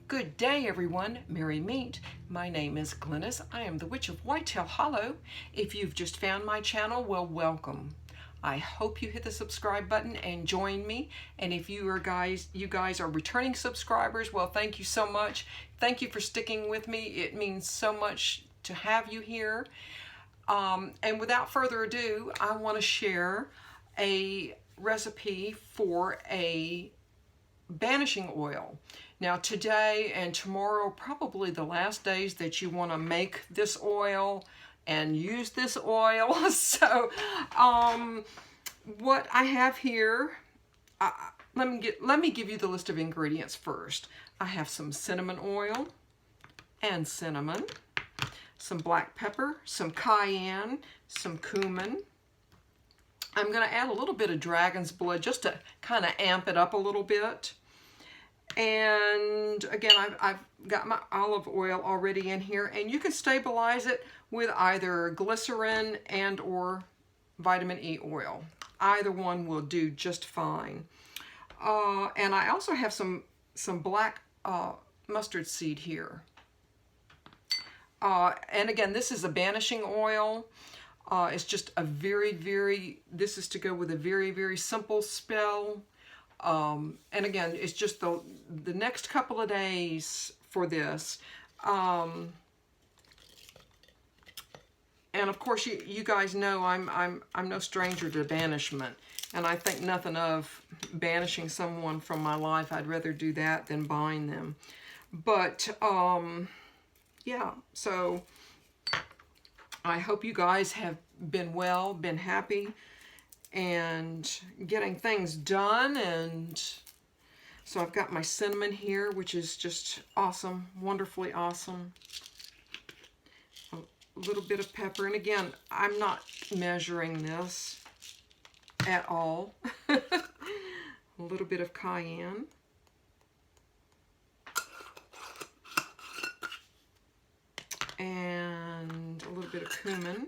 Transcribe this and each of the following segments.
Good day, everyone. Merry meet. My name is Glennis. I am the Witch of Whitetail Hollow. If you've just found my channel, well, welcome. I hope you hit the subscribe button and join me. And if you guys are returning subscribers, well, thank you so much. Thank you for sticking with me. It means so much to have you here. And without further ado, I want to share a recipe for a banishing oil. Now today and tomorrow, probably the last days that you want to make this oil and use this oil. So what I have here, let me give you the list of ingredients first. I have some cinnamon oil and cinnamon, some black pepper, some cayenne, some cumin. I'm going to add a little bit of dragon's blood just to kind of amp it up a little bit. And again, I've got my olive oil already in here, and you can stabilize it with either glycerin and or vitamin E oil. Either one will do just fine. And I also have some black mustard seed here. And again, this is a banishing oil. It's just a this is to go with a very simple spell. And again, it's just the next couple of days for this. And of course, you guys know I'm no stranger to banishment, and I think nothing of banishing someone from my life. I'd rather do that than bind them. But yeah, so I hope you guys have been well, been happy, and getting things done. And so I've got my cinnamon here, which is just awesome, wonderfully awesome. A little bit of pepper, and again, I'm not measuring this at all. A little bit of cayenne. And a little bit of cumin.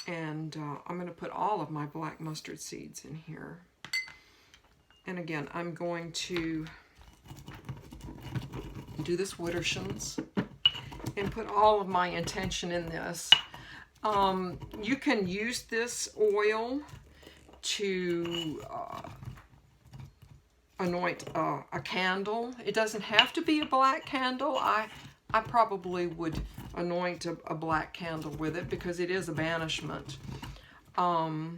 And I'm going to put all of my black mustard seeds in here. And again, I'm going to do this Widdershins and put all of my intention in this. You can use this oil to anoint a candle. It doesn't have to be a black candle. I probably would anoint a black candle with it because it is a banishment. Let's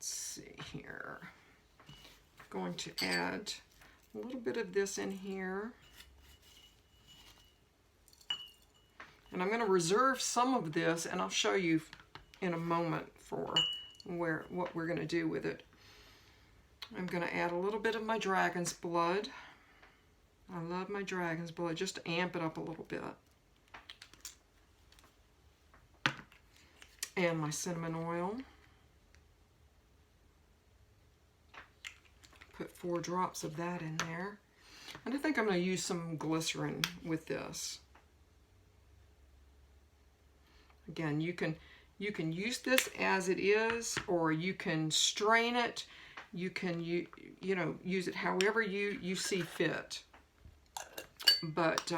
see here. I'm going to add a little bit of this in here. And I'm going to reserve some of this, and I'll show you in a moment for what we're going to do with it. I'm going to add a little bit of my dragon's blood. I love my dragon's blood, just to amp it up a little bit. And my cinnamon oil. Put 4 drops of that in there. And I think I'm going to use some glycerin with this. Again, you can use this as it is, or you can strain it. You can use it however you see fit. But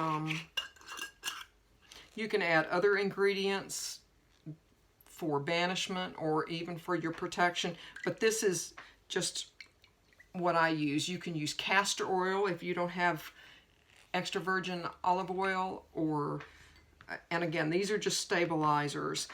you can add other ingredients for banishment or even for your protection. But this is just what I use. You can use castor oil if you don't have extra virgin olive oil, and again, these are just stabilizers.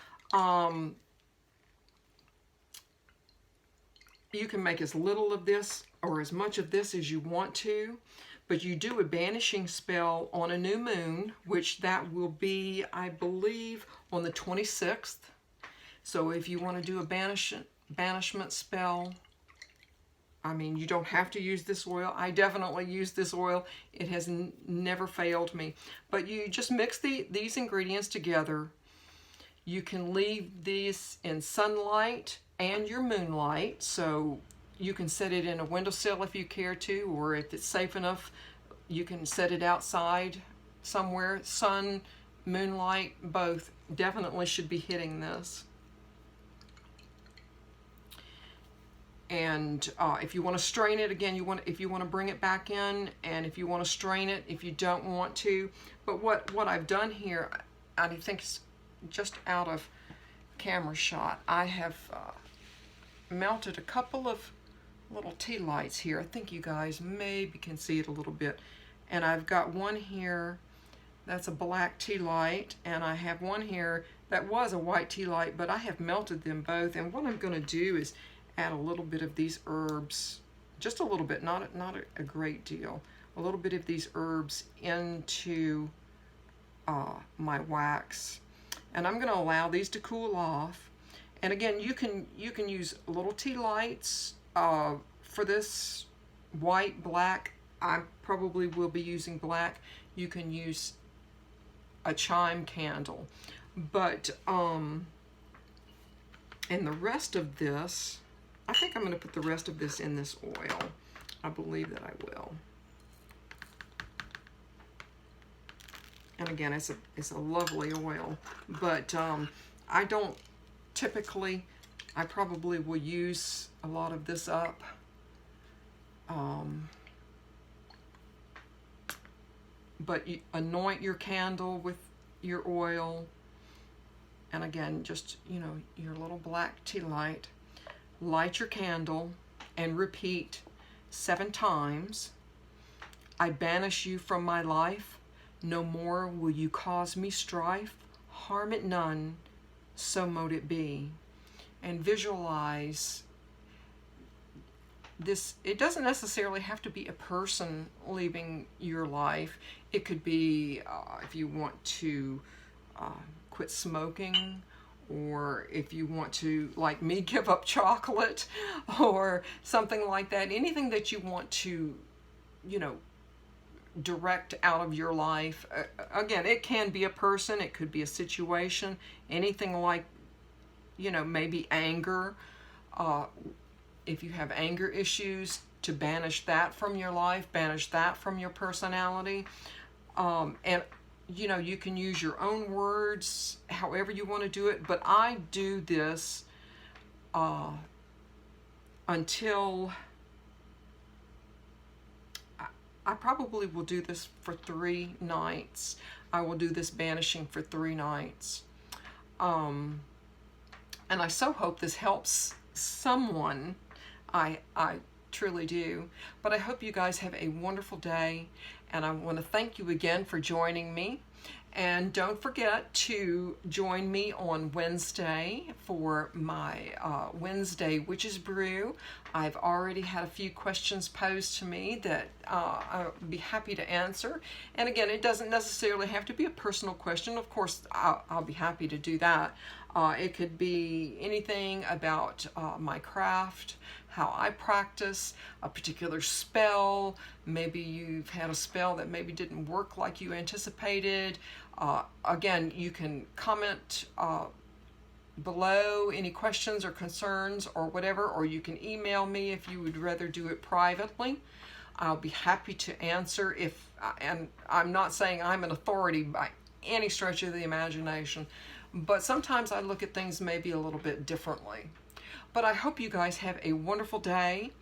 You can make as little of this or as much of this as you want to, but you do a banishing spell on a new moon, which that will be, I believe, on the 26th. So if you want to do a banishment spell, I mean, you don't have to use this oil. I definitely use this oil. It has never failed me. But you just mix these ingredients together. You can leave these in sunlight and your moonlight, so you can set it in a windowsill if you care to, or if it's safe enough, you can set it outside somewhere. Sun, moonlight, both definitely should be hitting this. And if you want to strain it again, if you want to bring it back in, and if you want to strain it, if you don't want to. But what I've done here, I think it's just out of camera shot, I have melted a couple of little tea lights here. I think you guys maybe can see it a little bit. And I've got one here that's a black tea light, and I have one here that was a white tea light, but I have melted them both. And what I'm going to do is add a little bit of these herbs, just a little bit, not a great deal, a little bit of these herbs into my wax. And I'm going to allow these to cool off. And again, you can use little tea lights for this, white, black. I probably will be using black. You can use a chime candle. But and the rest of this, I think I'm going to put the rest of this in this oil. I believe that I will. And again, it's a lovely oil, but I don't typically, I probably will use a lot of this up. But you anoint your candle with your oil, and again, just, you know, your little black tea light. Light your candle and repeat 7 times. I banish you from my life. No more will you cause me strife. Harm it none, so mote it be. And visualize this. It doesn't necessarily have to be a person leaving your life. It could be if you want to quit smoking, or if you want to, like me, give up chocolate, or something like that. Anything that you want to, you know, direct out of your life. Again, it can be a person, it could be a situation, anything like, you know, maybe anger. If you have anger issues, to banish that from your life, banish that from your personality. And you know, you can use your own words, however you want to do it, but I do this until, I probably will do this for 3 nights. I will do this banishing for 3 nights. And I so hope this helps someone. I truly do. But I hope you guys have a wonderful day, and I want to thank you again for joining me. And don't forget to join me on Wednesday for my Wednesday Witch's Brew. I've already had a few questions posed to me that I'll be happy to answer. And again, it doesn't necessarily have to be a personal question. Of course, I'll be happy to do that. It could be anything about my craft, how I practice, a particular spell. Maybe you've had a spell that maybe didn't work like you anticipated. Again, you can comment below any questions or concerns or whatever, or you can email me if you would rather do it privately. I'll be happy to answer and I'm not saying I'm an authority by any stretch of the imagination, but sometimes I look at things maybe a little bit differently. But I hope you guys have a wonderful day.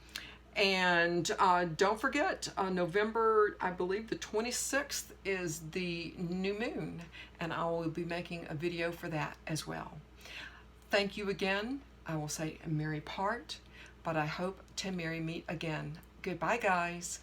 And don't forget, November, I believe the 26th is the new moon, and I will be making a video for that as well. Thank you again. I will say merry part, but I hope to merry meet again. Goodbye, guys.